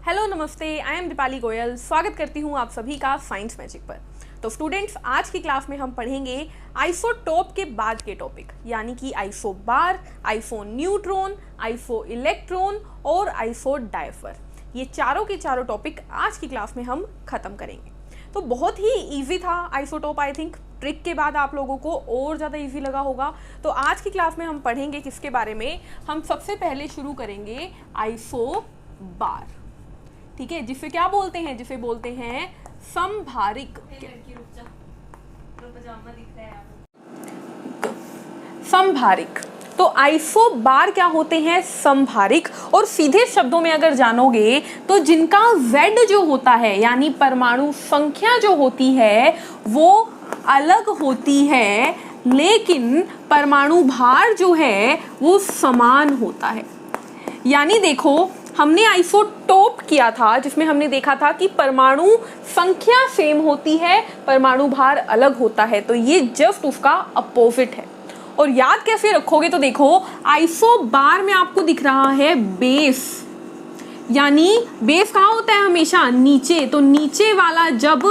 Hello नमस्ते, I am Deepali Goyal. स्वागत करती हूँ आप सभी का साइंस मैजिक पर। तो स्टूडेंट्स, आज की क्लास में हम पढ़ेंगे आइसोटोप के बाद के टॉपिक, यानी कि isobar, iso neutron, iso electron और आइसो डायफर। ये चारों के चारों टॉपिक आज की क्लास में हम खत्म करेंगे। तो बहुत ही ईजी था आइसोटोप। आई थिंक ट्रिक के बाद आप लोगों को और ज़्यादा ईजी लगा होगा। तो आज की क्लास में हम पढ़ेंगे किसके बारे में। हम सबसे पहले शुरू करेंगे आइसोबार, ठीक है, जिसे क्या बोलते हैं, जिसे बोलते हैं समभारिक। समभारिक। तो आइसोबार क्या होते हैं? समभारिक। और सीधे शब्दों में अगर जानोगे तो जिनका Z जो होता है, यानी परमाणु संख्या जो होती है वो अलग होती है, लेकिन परमाणु भार जो है वो समान होता है। यानी देखो, हमने आइसोटोप किया था जिसमें हमने देखा था कि परमाणु संख्या सेम होती है, परमाणु भार अलग होता है। तो ये जस्ट उसका अपोजिट है। और याद कैसे रखोगे? तो देखो, आइसोबार में आपको दिख रहा है बेस, यानी बेस कहाँ होता है? हमेशा नीचे। तो नीचे वाला जब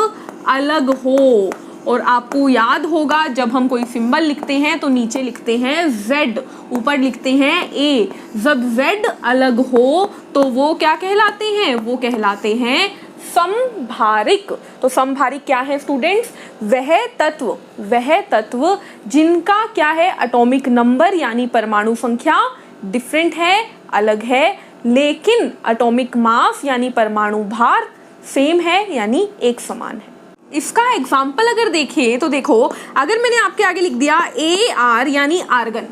अलग हो, और आपको याद होगा जब हम कोई सिंबल लिखते हैं तो नीचे लिखते हैं Z, ऊपर लिखते हैं A। जब Z अलग हो तो वो क्या कहलाते हैं? वो कहलाते हैं समभारिक। तो समभारिक क्या है स्टूडेंट्स? वह तत्व जिनका क्या है? एटॉमिक नंबर यानी परमाणु संख्या डिफरेंट है, अलग है, लेकिन एटॉमिक मास यानी परमाणु भार सेम है, यानी एक समान है। इसका एग्जाम्पल अगर देखें तो देखो, अगर मैंने आपके आगे लिख दिया AR यानी आर्गन,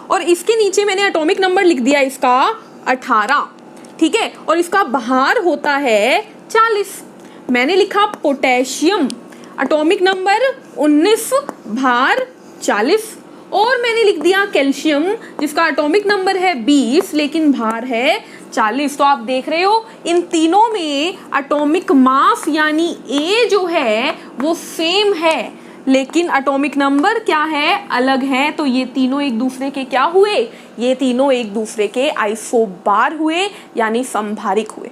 और इसके नीचे मैंने एटॉमिक नंबर लिख दिया इसका 18, ठीक है, और इसका भार होता है 40। मैंने लिखा पोटेशियम, एटॉमिक नंबर 19, भार 40, और मैंने लिख दिया कैल्शियम जिसका एटॉमिक नंबर है 20 लेकिन भार है 40। तो आप देख रहे हो इन तीनों में एटॉमिक मास यानी A जो है वो सेम है, लेकिन एटॉमिक नंबर क्या है? अलग है। तो ये तीनों एक दूसरे के क्या हुए? ये तीनों एक दूसरे के आइसोबार हुए, यानी समभारिक हुए।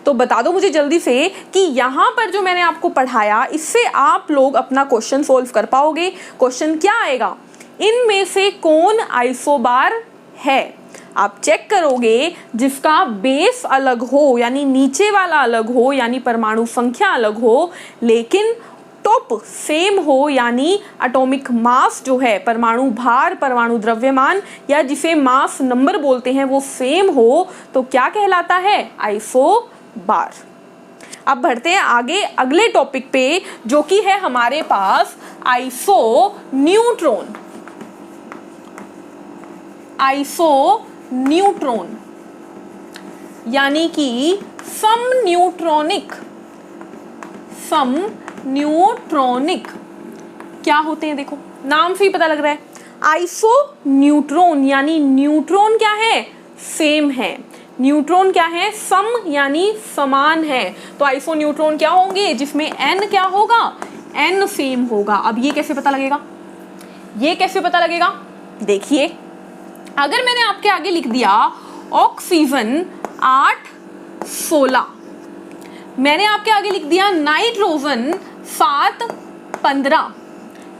तो बता दो मुझे जल्दी से कि यहाँ पर जो मैंने आपको पढ़ाया इससे आप लोग अपना क्वेश्चन सोल्व कर पाओगे। क्वेश्चन क्या आएगा? इनमें से कौन आइसोबार है? आप चेक करोगे जिसका बेस अलग हो, यानी नीचे वाला अलग हो, यानी परमाणु संख्या अलग हो, लेकिन टॉप सेम हो, यानी एटॉमिक मास जो है, परमाणु भार, परमाणु द्रव्यमान या जिसे मास नंबर बोलते हैं वो सेम हो, तो क्या कहलाता है? आइसोबार। अब बढ़ते हैं आगे अगले टॉपिक पे, जो कि है हमारे पास आइसो न्यूट्रॉन। आइसो न्यूट्रॉन यानी कि समन्यूट्रॉनिक। समन्यूट्रॉनिक क्या होते हैं? देखो, नाम से ही पता लग रहा है। आइसो न्यूट्रॉन यानी न्यूट्रॉन क्या है? सेम है। न्यूट्रॉन क्या है? सम यानी समान है। तो आइसो न्यूट्रॉन क्या होंगे? जिसमें n क्या होगा? n सेम होगा। अब ये कैसे पता लगेगा? ये कैसे पता लगेगा? देखिए, अगर मैंने आपके आगे लिख दिया ऑक्सीजन 8 16, मैंने आपके आगे लिख दिया नाइट्रोजन 7 15,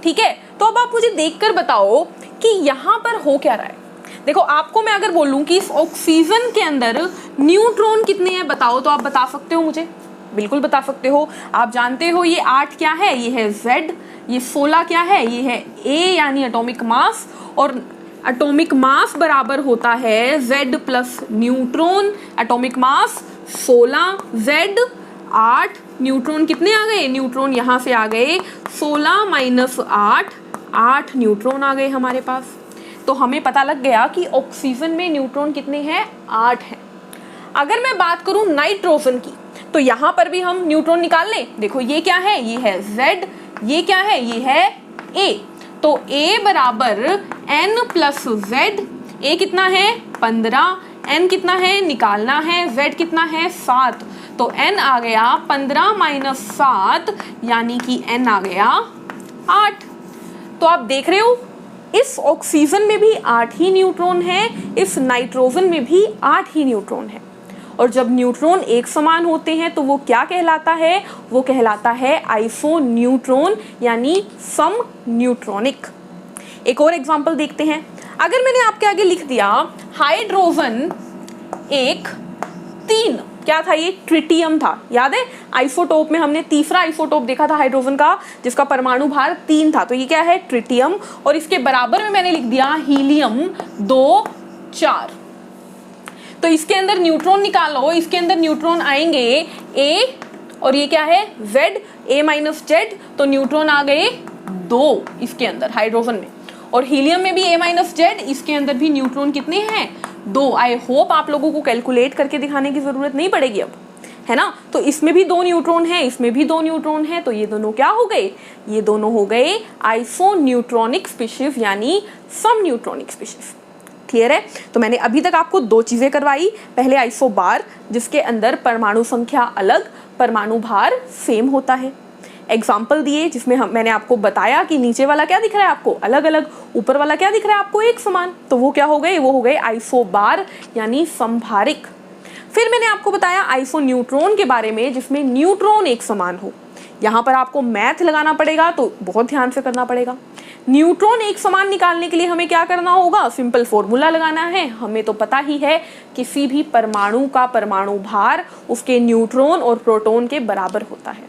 ठीक है, तो अब आप मुझे देखकर बताओ कि यहाँ पर हो क्या रहा है। देखो, आपको मैं अगर बोलूं कि इस ऑक्सीजन के अंदर न्यूट्रॉन कितने हैं बताओ, तो आप बता सकते हो मुझे? बिल्कुल बता सकते हो। आप जानते हो ये 8 क्या है? ये है Z। ये 16 क्या है? ये है A यानी एटॉमिक मास, और एटॉमिक मास बराबर होता है Z plus neutron. Atomic mass 16, Z 8, neutron कितने आ गए? न्यूट्रॉन यहाँ से आ गए 16 माइनस 8, 8 न्यूट्रॉन आ गए हमारे पास। तो हमें पता लग गया कि ऑक्सीजन में न्यूट्रॉन कितने हैं? 8 हैं। अगर मैं बात करूं नाइट्रोजन की, तो यहाँ पर भी हम न्यूट्रॉन निकाल लें। देखो, ये क्या है? ये है Z, ये क्या है? ये है A। तो A बराबर N प्लस Z। A कितना है? 15, N कितना है? निकालना है। Z कितना है? 7। तो N आ गया 15 माइनस 7, यानी कि N आ गया 8। तो आप देख रहे हो इस ऑक्सीजन में भी 8 ही न्यूट्रॉन है, इस नाइट्रोजन में भी 8 ही न्यूट्रॉन है। और जब न्यूट्रॉन एक समान होते हैं तो वो क्या कहलाता है, वो कहलाता है आइसोन्यूट्रॉन यानी सम न्यूट्रॉनिक। एक और एग्जांपल देखते हैं। अगर मैंने आपके आगे लिख दिया हाइड्रोजन एक 3, क्या था ये, ट्रिटियम था, याद है आइसोटोप में हमने तीसरा आइसोटोप देखा था हाइड्रोजन का जिसका परमाणु भार 3 था, तो ये क्या है, ट्रिटियम, और इसके बराबर में मैंने लिख दिया हीलियम 2 4। तो इसके अंदर न्यूट्रॉन निकालो, इसके अंदर न्यूट्रॉन आएंगे A और ये क्या है Z, A माइनस Z, तो न्यूट्रॉन आ गए 2 इसके अंदर हाइड्रोजन में, और हीलियम में भी A माइनस Z, इसके अंदर भी न्यूट्रॉन कितने हैं 2। आई होप आप लोगों को कैलकुलेट करके दिखाने की जरूरत नहीं पड़ेगी अब, है ना। तो इसमें भी 2 न्यूट्रॉन है, इसमें भी 2 न्यूट्रॉन है, तो ये दोनों क्या हो गए, ये दोनों हो गए आइसोन्यूट्रॉनिक स्पीशीज यानी सम न्यूट्रॉनिक स्पीशीज। क्लियर है। तो मैंने अभी तक आपको 2 चीजें करवाई, पहले आइसोबार जिसके अंदर परमाणु संख्या अलग, परमाणु भार सेम होता है, एग्जाम्पल दिए जिसमें मैंने आपको बताया कि नीचे वाला क्या दिख रहा है आपको अलग अलग, ऊपर वाला क्या दिख रहा है आपको एक समान, तो वो क्या हो गए, वो हो गए आइसोबार यानी समभारिक। फिर मैंने आपको बताया आइसोन्यूट्रॉन के बारे में जिसमें न्यूट्रॉन एक समान हो। यहाँ पर आपको मैथ लगाना पड़ेगा तो बहुत ध्यान से करना पड़ेगा। न्यूट्रॉन एक समान निकालने के लिए हमें क्या करना होगा, सिंपल फॉर्मूला लगाना है। हमें तो पता ही है किसी भी परमाणु का परमाणु भार उसके न्यूट्रॉन और प्रोटॉन के बराबर होता है,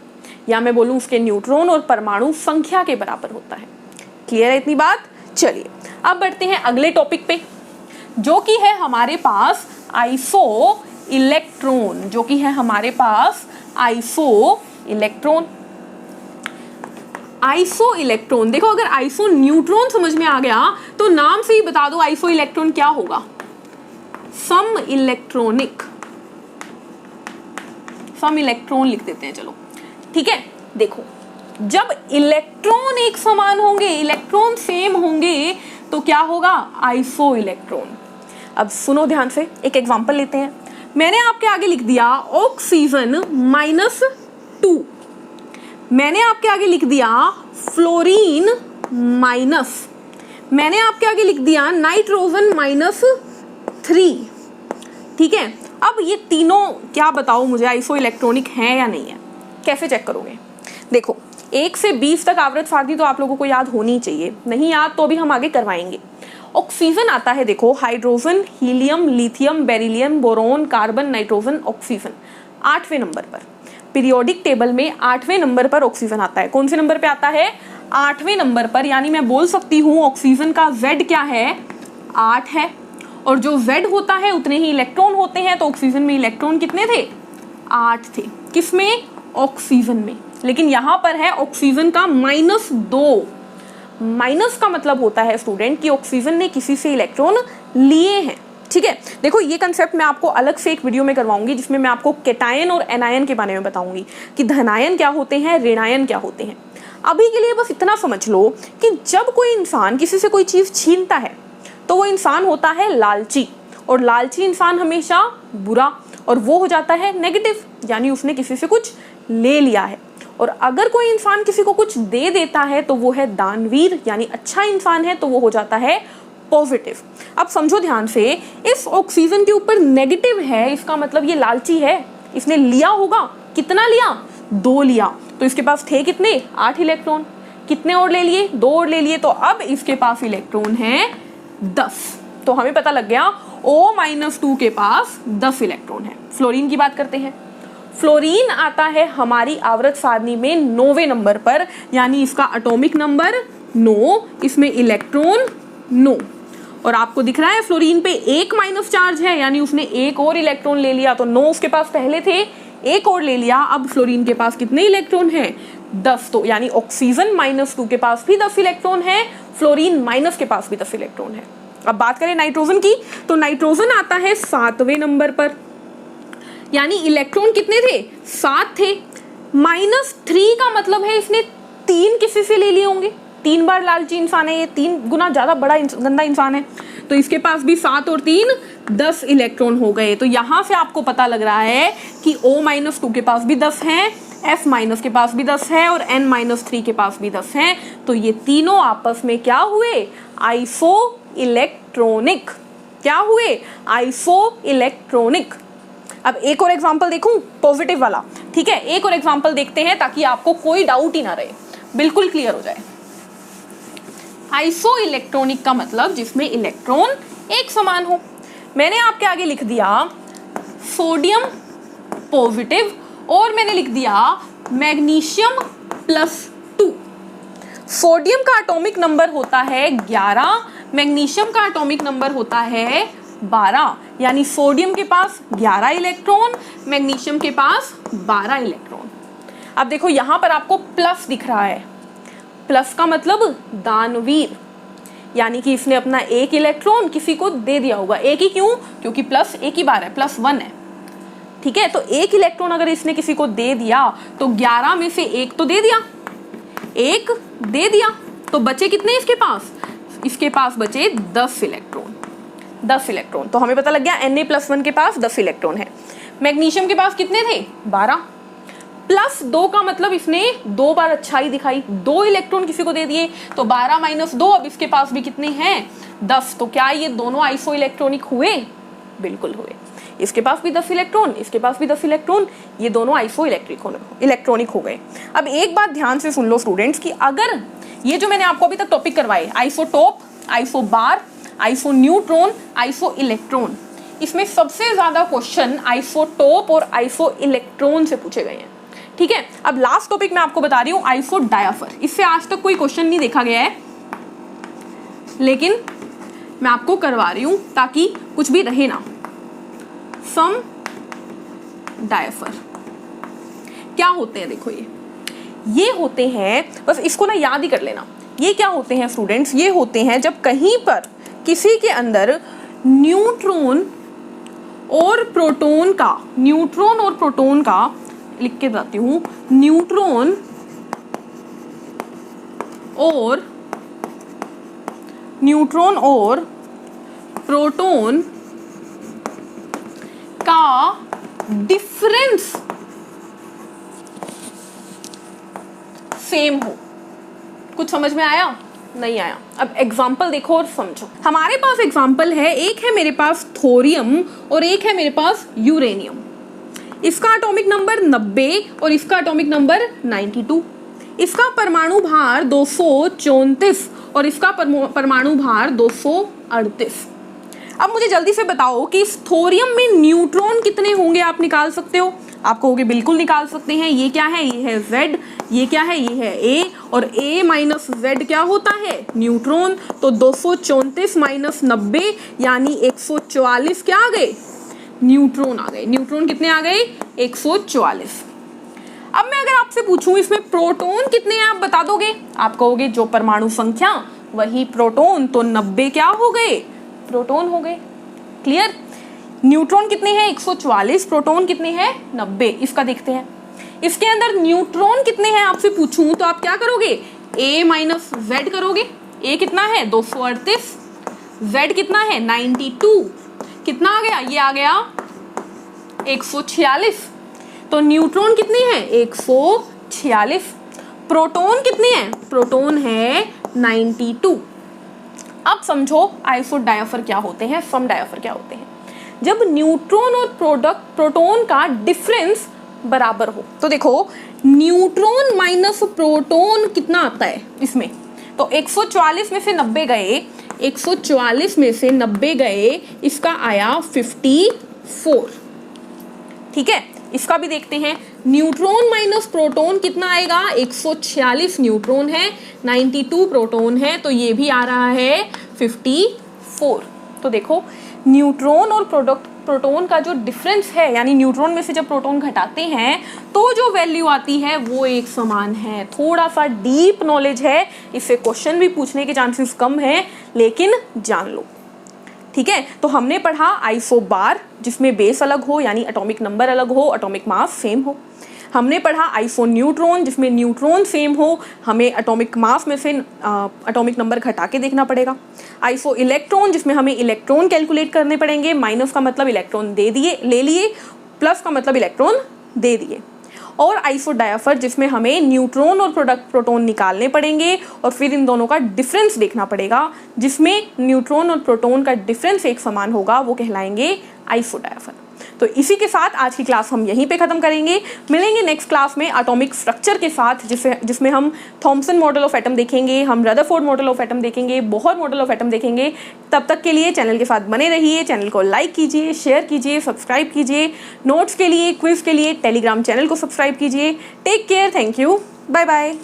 या मैं बोलूं उसके न्यूट्रॉन और परमाणु संख्या के बराबर होता है। क्लियर है इतनी बात। चलिए अब बढ़ते हैं अगले टॉपिक पे जो कि है हमारे पास आइसो इलेक्ट्रॉन, जो कि है हमारे पास आइसो इलेक्ट्रॉन। आइसो इलेक्ट्रॉन देखो, अगर आइसो न्यूट्रॉन समझ में आ गया तो नाम से ही बता दो आइसो इलेक्ट्रॉन क्या होगा, सम इलेक्ट्रॉनिक, सम इलेक्ट्रॉन लिख देते हैं चलो, ठीक है। देखो जब इलेक्ट्रॉन एक समान होंगे, इलेक्ट्रॉन सेम होंगे तो क्या होगा, आइसो इलेक्ट्रॉन। अब सुनो ध्यान से, एक एग्जांपल लेते हैं। मैंने आपके आगे लिख दिया ऑक्सीजन -2, मैंने आपके आगे लिख दिया फ्लोरीन माइनस, मैंने आपके आगे लिख दिया नाइट्रोजन -3, ठीक है। अब ये तीनों क्या बताओ मुझे आइसो इलेक्ट्रॉनिक है या नहीं है, कैसे चेक करोगे। देखो 1 से 20 तक आवर्त सारणी तो आप लोगों को याद होनी चाहिए, नहीं याद तो भी हम आगे करवाएंगे। ऑक्सीजन आता है देखो, hydrogen, helium, lithium, beryllium, boron, carbon, nitrogen, oxygen 8वें नंबर पर। पीरियोडिक टेबल में 8वें नंबर पर ऑक्सीजन आता है। कौन से नंबर पे आता है, 8वें नंबर पर। यानी मैं बोल सकती हूँ ऑक्सीजन का Z क्या है, 8 है, और जो Z होता है उतने ही इलेक्ट्रॉन होते हैं, तो ऑक्सीजन में इलेक्ट्रॉन कितने थे, 8 थे। किसमें, ऑक्सीजन में। लेकिन यहाँ पर है ऑक्सीजन का -2, माइनस का मतलब होता है स्टूडेंट कि ऑक्सीजन ने किसी से इलेक्ट्रॉन लिए हैं, ठीक है। देखो ये कंसेप्ट मैं आपको अलग से एक वीडियो में करवाऊंगी जिसमें मैं आपको कैटायन और एनायन के बारे में बताऊंगी कि धनायन क्या होते हैं, ऋणायन क्या होते हैं। अभी के लिए बस इतना समझ लो कि जब कोई इंसान किसी से कोई चीज छीनता है तो वो इंसान होता है लालची, और लालची इंसान हमेशा बुरा, और वो हो जाता है नेगेटिव, यानी उसने किसी से कुछ ले लिया है। और अगर कोई इंसान किसी को कुछ दे देता है तो वो है दानवीर, यानी अच्छा इंसान है, तो वो हो जाता है पॉजिटिव। अब समझो ध्यान से, इस ऑक्सीजन के ऊपर नेगेटिव है, इसका मतलब ये लालची है, इसने लिया होगा, कितना लिया, 2 लिया, तो इसके पास थे कितने, 8 इलेक्ट्रॉन। कितने और ले लिए, 2 और ले लिए, तो अब इसके पास इलेक्ट्रॉन है 10। तो हमें पता लग गया O-2 के पास 10 इलेक्ट्रॉन है। फ्लोरीन की बात करते हैं। फ्लोरीन आता है हमारी आवर्त सारणी में 9वें नंबर पर, यानी इसका एटॉमिक नंबर 9, इसमें इलेक्ट्रॉन 9, और आपको दिख रहा है फ्लोरीन पे 1 माइनस चार्ज है, यानी उसने 1 और इलेक्ट्रॉन ले लिया। तो 9 उसके पास पहले थे, 1 और ले लिया, अब फ्लोरीन के पास कितने इलेक्ट्रॉन है, 10। तो यानी ऑक्सीजन -2 के पास भी 10 इलेक्ट्रॉन है, फ्लोरीन माइनस के पास भी 10 इलेक्ट्रॉन है। अब बात करें नाइट्रोजन की, तो नाइट्रोजन आता है 7वें नंबर पर, यानी इलेक्ट्रॉन कितने थे, 7 थे। -3 का मतलब है इसने 3 किसी से ले लिए होंगे, 3 बार लालची इंसान है ये, 3 गुना ज्यादा बड़ा गंदा इंसान है, तो इसके पास भी 7 और 3 10 इलेक्ट्रॉन हो गए। तो यहां से आपको पता लग रहा है कि O-2 के पास भी 10 है, F- के पास भी 10 है, और N-3 के पास भी 10 है। तो ये तीनों आपस में क्या हुए, आइसो इलेक्ट्रॉनिक। क्या हुए, आइसो इलेक्ट्रॉनिक। अब एक और एग्जांपल देखूं पॉजिटिव वाला, ठीक है, एक और एग्जांपल देखते हैं ताकि आपको कोई डाउट ही ना रहे, बिल्कुल क्लियर हो जाए। आइसो इलेक्ट्रॉनिक का मतलब जिसमें इलेक्ट्रॉन एक समान हो। मैंने आपके आगे लिख दिया सोडियम पॉजिटिव और मैंने लिख दिया मैग्नीशियम +2। सोडियम का एटॉमिक नंबर होता है 11, मैग्नीशियम का एटॉमिक नंबर होता है 12, यानी सोडियम के पास 11 इलेक्ट्रॉन, मैग्नीशियम के पास 12 इलेक्ट्रॉन। अब देखो यहां पर आपको प्लस दिख रहा है, प्लस का मतलब दानवीर, यानी कि इसने अपना एक इलेक्ट्रॉन किसी को दे दिया होगा। एक ही क्यों? क्योंकि प्लस एक ही बार है, +1 है, ठीक है। तो एक इलेक्ट्रॉन अगर इसने किसी को दे दिया तो 11 में से एक तो दे दिया, एक दे दिया, तो बचे कितने इसके पास? इसके पास बचे 10 इलेक्ट्रॉन, 10 इलेक्ट्रॉन। तो हमें पता लग गया Na+1 के पास 10 इलेक्ट्रॉन है। मैग्नीशियम के पास कितने थे? 12, +2 का मतलब इसने 2 बार अच्छाई दिखाई, 2 इलेक्ट्रॉन किसी को दे दिए, तो 12 - 2, अब इसके पास भी कितने हैं? 10। तो क्या ये दोनों आइसो इलेक्ट्रॉनिक हुए? बिल्कुल हुए। इसके पास भी 10 इलेक्ट्रॉन, इसके पास भी 10 इलेक्ट्रॉन, ये दोनों आइसो इलेक्ट्रॉनिक हो गए। अब एक बात ध्यान से सुन लो स्टूडेंट्स कि अगर ये जो मैंने आपको अभी तक टॉपिक करवाए, isotope, isobar, iso neutron, iso electron, इसमें सबसे ज्यादा क्वेश्चन आइसोटोप और आइसो इलेक्ट्रॉन से पूछे गए हैं, ठीक है। अब लास्ट टॉपिक मैं आपको बता रही हूँ आइसो डायाफर। इससे आज तक कोई क्वेश्चन नहीं देखा गया है, लेकिन मैं आपको करवा रही हूं ताकि कुछ भी रहे ना। सम डायाफर क्या होते हैं? देखो ये होते हैं, बस इसको ना याद ही कर लेना। ये क्या होते हैं स्टूडेंट्स? ये होते हैं जब कहीं पर किसी के अंदर न्यूट्रॉन और प्रोटॉन का, न्यूट्रॉन और प्रोटॉन का, लिख के बताती हूं, न्यूट्रॉन और प्रोटॉन का डिफरेंस सेम हो। कुछ समझ में आया? नहीं आया? अब एग्जाम्पल देखो और समझो। हमारे पास एग्जाम्पल है, एक है मेरे पास थोरियम और एक है मेरे पास यूरेनियम। इसका एटॉमिक नंबर 90 और इसका एटॉमिक नंबर 92। इसका परमाणु भार 234 और इसका परमाणु भार 238। अब मुझे जल्दी से बताओ कि इस थोरियम में न्यूट्रॉन कितने होंगे? आप निकाल सकते हो? आप कहोगे बिल्कुल निकाल सकते हैं। ये क्या है? ये है Z, ये क्या है? ये है A, और A - Z क्या होता है? न्यूट्रॉन। तो 234 - 90 यानी 144 क्या आ गए? न्यूट्रॉन आ गए। न्यूट्रॉन कितने आ गए? 144। अब मैं अगर आपसे पूछूं इसमें प्रोटॉन कितने हैं, आप बता दोगे? आप कहोगे जो परमाणु संख्या वही प्रोटॉन, तो 90 क्या हो गए? प्रोटॉन हो गए। क्लियर? न्यूट्रॉन कितने हैं? 144, प्रोटॉन कितने हैं? 90। इसका देखते हैं, इसके अंदर न्यूट्रॉन कितने हैं आपसे पूछूं तो आप क्या करोगे? A - Z करोगे। A कितना है? 238, Z कितना है? 92, कितना आ गया? ये आ गया 146। तो न्यूट्रॉन कितने हैं? 146। प्रोटॉन कितने हैं? प्रोटॉन है 92। अब समझो आइसो डायाफर क्या होते हैं, सम डायाफर क्या होते हैं। जब न्यूट्रॉन और प्रोटॉन का डिफरेंस बराबर हो, तो देखो न्यूट्रॉन माइनस प्रोटॉन कितना आता है इसमें, तो 144 में से 90 गए, 144 में से 90 गए, इसका आया 54। ठीक है, इसका भी देखते हैं। न्यूट्रॉन माइनस प्रोटॉन कितना आएगा? 146 न्यूट्रॉन है, 92 प्रोटॉन है, तो ये भी आ रहा है 54। तो देखो न्यूट्रॉन और प्रोटॉन का जो डिफरेंस है, यानी न्यूट्रॉन में से जब प्रोटॉन घटाते हैं तो जो वैल्यू आती है वो एक समान है। थोड़ा सा डीप नॉलेज है, इससे क्वेश्चन भी पूछने के चांसेस कम है, लेकिन जान लो। ठीक है, तो हमने पढ़ा आइसोबार जिसमें बेस अलग हो, यानी एटॉमिक नंबर अलग हो, एटॉमिक मास सेम हो। हमने पढ़ा आइसो न्यूट्रॉन जिसमें न्यूट्रॉन सेम हो, हमें एटॉमिक मास में से एटॉमिक नंबर घटा के देखना पड़ेगा। आइसो इलेक्ट्रॉन जिसमें हमें इलेक्ट्रॉन कैलकुलेट करने पड़ेंगे, माइनस का मतलब इलेक्ट्रॉन ले लिए, प्लस का मतलब इलेक्ट्रॉन दे दिए। और आइसो डायाफर जिसमें हमें न्यूट्रॉन और प्रोटॉन निकालने पड़ेंगे और फिर इन दोनों का डिफरेंस देखना पड़ेगा, जिसमें न्यूट्रॉन और प्रोटॉन का डिफरेंस एक समान होगा, वो कहलाएंगे आइसो डायाफर। तो इसी के साथ आज की क्लास हम यहीं पे ख़त्म करेंगे। मिलेंगे नेक्स्ट क्लास में एटॉमिक स्ट्रक्चर के साथ, जिसमें हम थॉमसन मॉडल ऑफ एटम देखेंगे, हम रदरफोर्ड मॉडल ऑफ एटम देखेंगे, बोहर मॉडल ऑफ एटम देखेंगे। तब तक के लिए चैनल के साथ बने रहिए, चैनल को लाइक कीजिए, शेयर कीजिए, सब्सक्राइब कीजिए। नोट्स के लिए, क्विज के लिए टेलीग्राम चैनल को सब्सक्राइब कीजिए। Take care, thank you, bye bye.